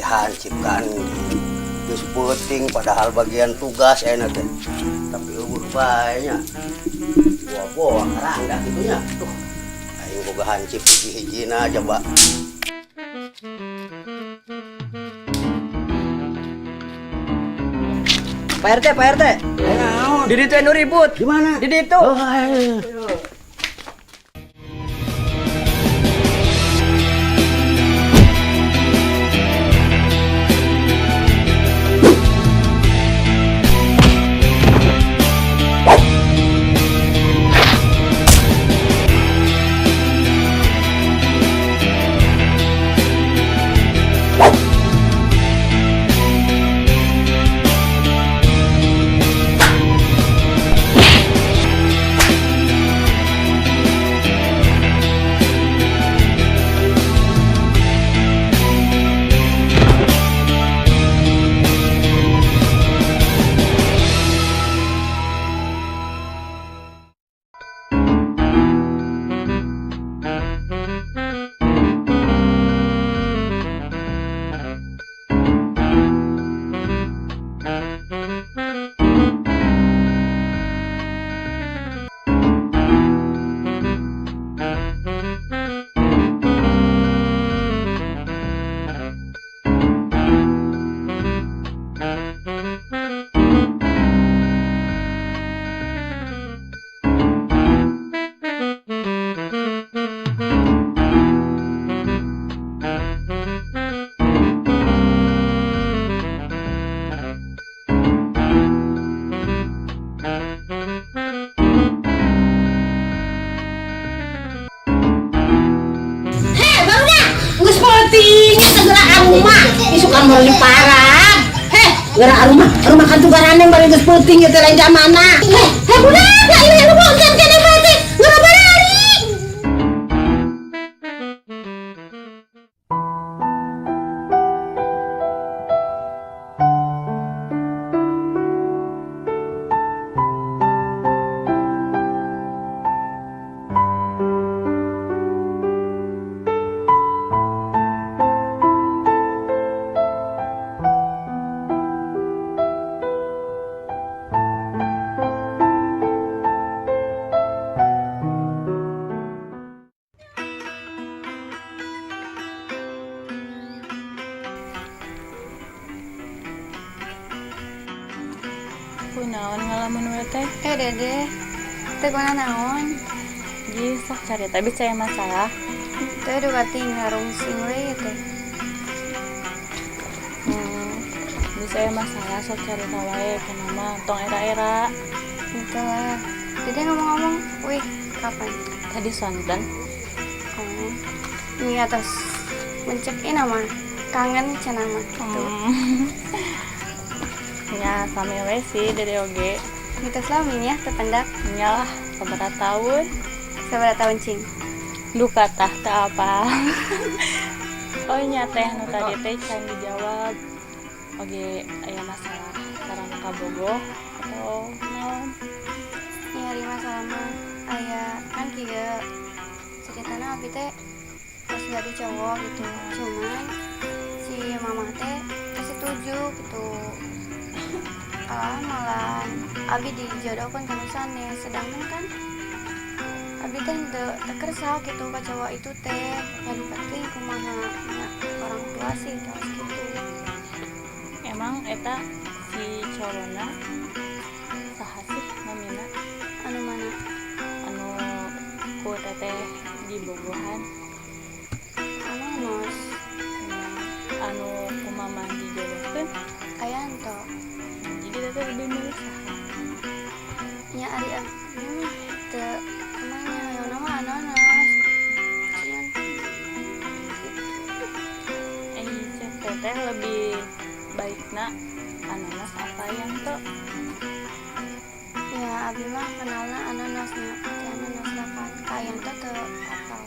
hancip kan geus penting padahal bagian tugas enak teh. Tapi eueuh banyak. Buah karang dah kitu nya. Tuh. Aing boga hancip hiji-hijina aja, Mbak. Pak RT. Di ditu anu ribut. Di mana? Di ditu. Oh, ayo. Kamar parah. Gerak rumah kan tuh garaneng bari geus peuting ieu teh lain zamana. Budak, ini lu mau kan kene mati. Geura barari. Naon ngalamun we teh? Dede, teh kuna naon? Ji sok carita bisa aya masalah. Teh duka ting ngarungsing we teh. Bisa aya masalah sok carita wae kana mah tong era-era. Gitu lah. Dede ngomong-ngomong, wih, kapan? Tadi sonten. Oh, ini atas mencekin nama kangen cenah mah. Nya sami we sih dari oge. Kita selaminya terpendak. Nyalah sabaraha tahun. Sabaraha tahun cing? Duka tah teu apa. Oh nya teh nu tadi teh can dijawab. Oge aya masalah sareng kabogoh atau naon? Nyari masalah mah aya kan kieu ceritana abi teh pas gaduh cowok gitu. Cuman si mama teh setuju gitu. Malah abi dijodohkan ke sana, sedangkan kan abi teh teu kersa gitu ka cowok itu teh. Lalu teh kumaha orang tua sih terus gitu. Emang eta si corona saha sih namina? Anu mana? Anu ku teteh di bogohan. Anu nos. Anu ku mama dijodohkeun Aya ento. Jadi teteh lebih milih saha? Nya ari teu kumanya yang nama ananas. Cuman teteh lebih baikna ananas apa yang tuh? ya abi mah kenalna ananasnya teh ananas lapan kayang teh teu apal.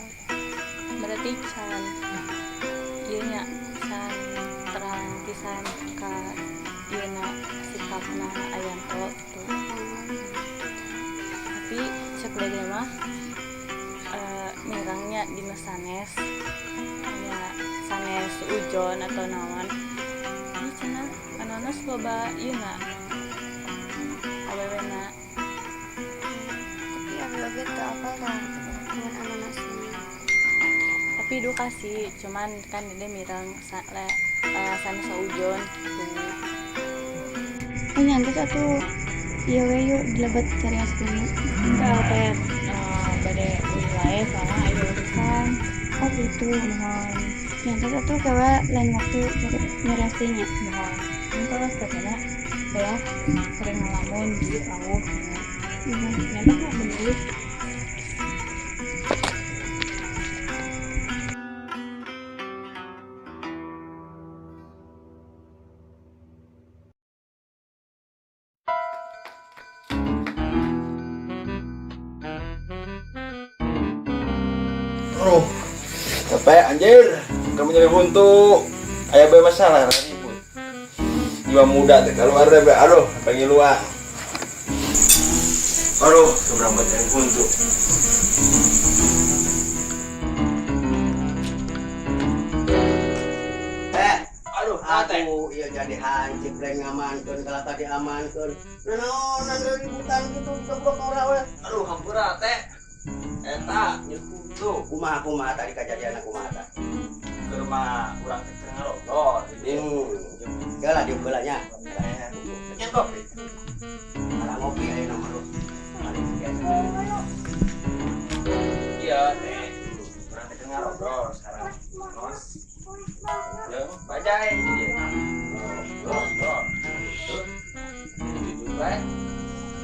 Berarti can ieu nya can terang pisan ka ieu na sifatna ayanto gitu. Tapi cek dede mah mirangnya dina sanes nya sanes ujon atau naon nanas loba ieu na awewena. Tapi abi oge teu apal dah dengan ananasnya. Tapi edukasi cuman kan ini mirang sana saujon gitu. Nyantet atuh ieu we yuk dilebat cari dulu. Enggak teh bade wilayah soalnya aya urusan. Oh gitu. Mohon Nyantet atuh kawa lain waktu nyari aslinya. mohon engkos katanya ya sering ngalamun di rawuh. Nyata mah bener. Aduh, capek anjir. Kamu nyari buntu. Ayah be masalah ribut. Jiwa muda teh keluar deh be. Aduh, pengen luar. Aduh, seberang nyari buntu. Aduh, Aku iya jadi hancip lain ngamankeun kalau tadi amankeun. Naon ributan gitu kebrok ora we. aduh hampura teh. Eta nyari buntu. Kumaha tadi kejadian kumaha tah. Ke rumah urang teh keur ngarondol. Gelah di belanya. Bikin kopi. Arang ngopi aya nama lu. Iya, teh. Urang teh keur ngarondol sekarang. Nos. Ya, bajai jadi. Ngarondol. Jujur bae.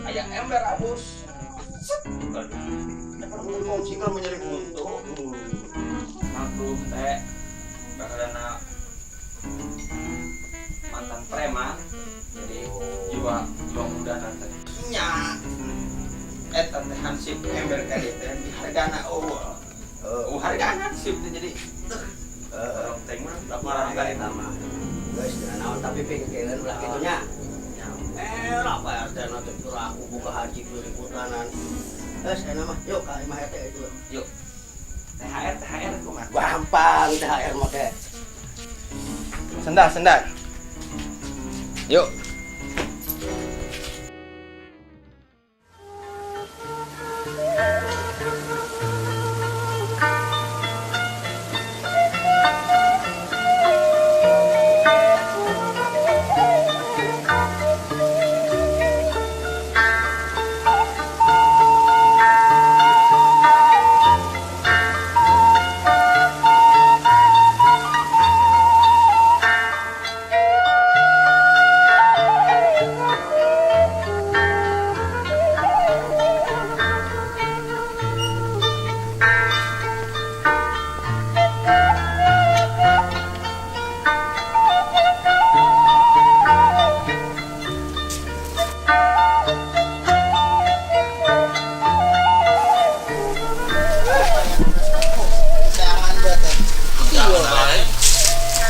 Aya ember abus. Dapat ngomong sih kalau mencari buntu. Maklum teh. Karena mantan preman. Jadi jiwa muda nanti. Nya. Eta teh hansip ember kali teh dihargana eueuh. Hargana sip teh jadi orang teh mah laporan kali nama. Guys, naon tapi pingkeun ulah kitu nya. Lah bayar teh nanti aku buka haji 2000-anan. Geus nama yuk ka imah eta itu. yuk. THR kumaha? Gampang THR mah teh. Sendal. Yuk.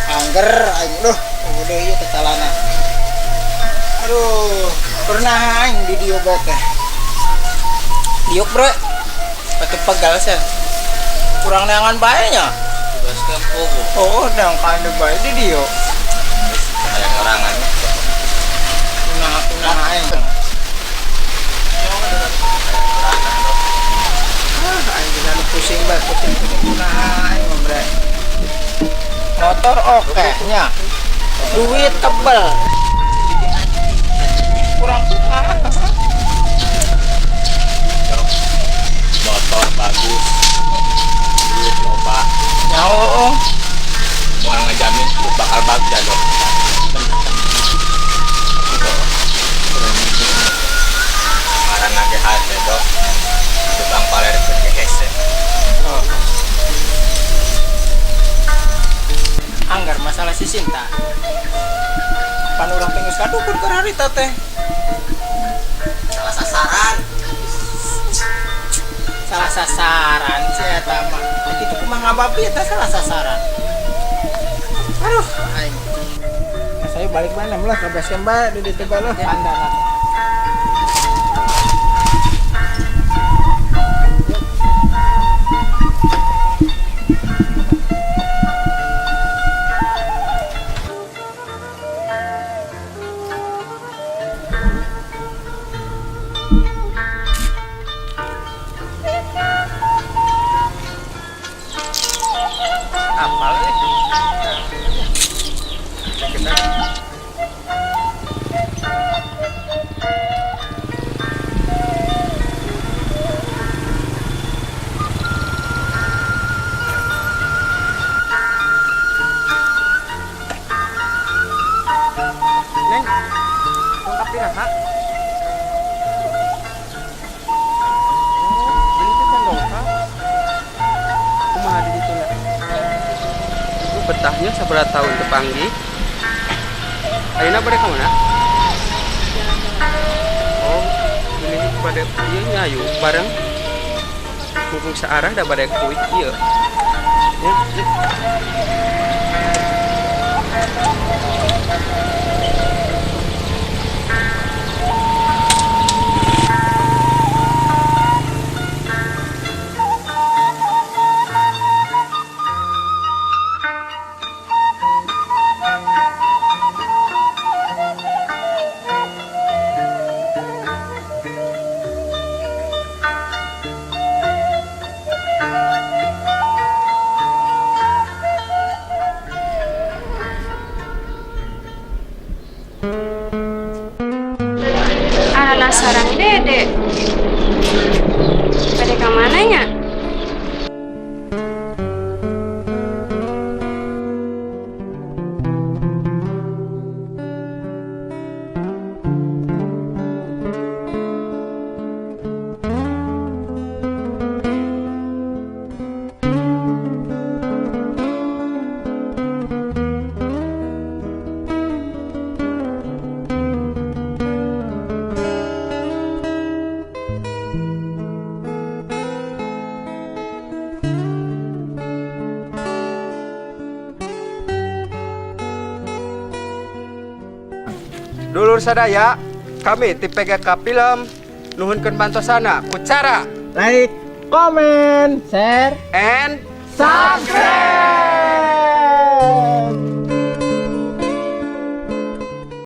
Angger aing udah ieu teh calana. Aduh, pernah aing di dieu bae teh. Diuk, Bro. Pake pegal sen. Kurang neangan bae nya. Tugas kempo. Oh, neang kande bae di dieu. Kayak orangan. Kunah aing. Aing bisa pusing bae, pusing kunah aing mah, Bre. Motor oke nya. Duit tebel. Kurang Motor bagus. Duit loba. nyaho. Mau ngejamin itu bakal bagus ya, Dok. Marah nage hati, Dok. Tukang paler pergi hese. Anggar masalah si Sinta. Pan urang teh geus kadukun keur harita teh. Salah sasaran. Salah sasaran si eta mah. Kitu kumaha ngababi eta salah sasaran. Aduh, aing. Nah, saya balik mana lah ke base camp bae di ditu bae pandana. Neng, lengkap tidak kak? Beli itu kan dongkap. Kumaha di ditu lah. Itu betahnya seberapa tahun tepanggih. Ayeuna bade ka mana? Oh, ini pada ieu nyayu bareng. Mumpung searah da bade kuit ieu. Ya, ya. Anak sarang dede. Pada ke mananya? Dulur sadaya, kami ti PGK Film nuhunkeun bantosana ku cara Like, comment, share, and subscribe.